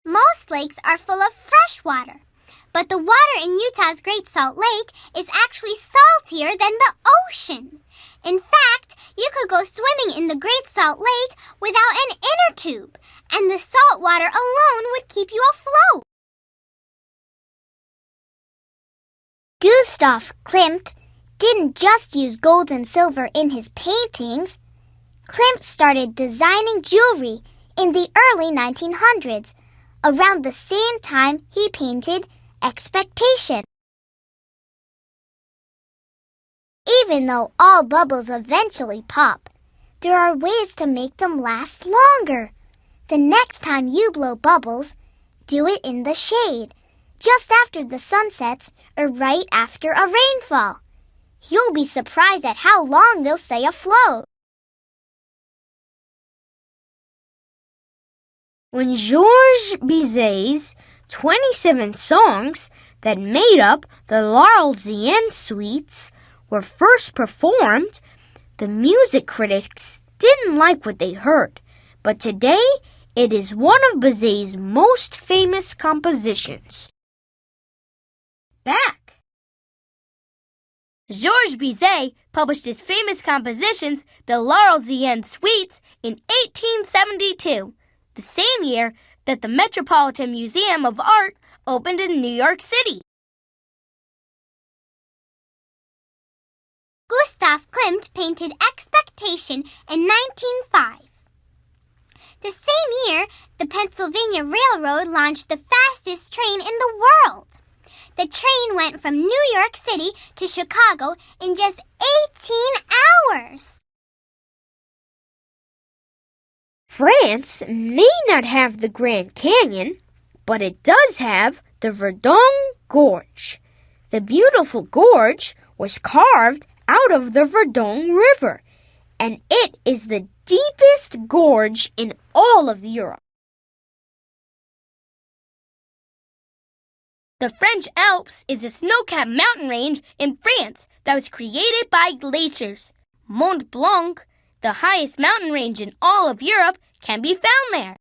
Most lakes are full of fresh water, but the water in Utah's Great Salt Lake is actually saltier than the ocean. In fact, you could go swimming in the Great Salt Lake without an inner tube, and the salt water alone would keep you afloat. Gustav Klimt didn't just use gold and silver in his paintings. Klimt started designing jewelry in the early 1900s, around the same time he painted Expectation. Even though all bubbles eventually pop, there are ways to make them last longer. The next time you blow bubbles, do it in the shade, just after the sun sets or right after a rainfall. You'll be surprised at how long they'll stay afloat. When Georges Bizet's 27 songs that made up the L'Arlésienne suites were first performed, the music critics didn't like what they heard, but today it is one of Bizet's most famous compositions. Back. Georges Bizet published his famous compositions, the L'Arlésienne suites, in 1872, the same year that the Metropolitan Museum of Art opened in New York City. Gustav Klimt painted Expectation in 1905. The same year, the Pennsylvania Railroad launched the fastest train in the world. The train went from New York City to Chicago in just 18 hours. France may not have the Grand Canyon, but it does have the Verdun Gorge. The beautiful gorge was carved out of the Verdun River, and it is the deepest gorge in all of Europe. The French Alps is a snow-capped mountain range in France that was created by glaciers. Mont Blanc, the highest mountain range in all of Europe, can be found there.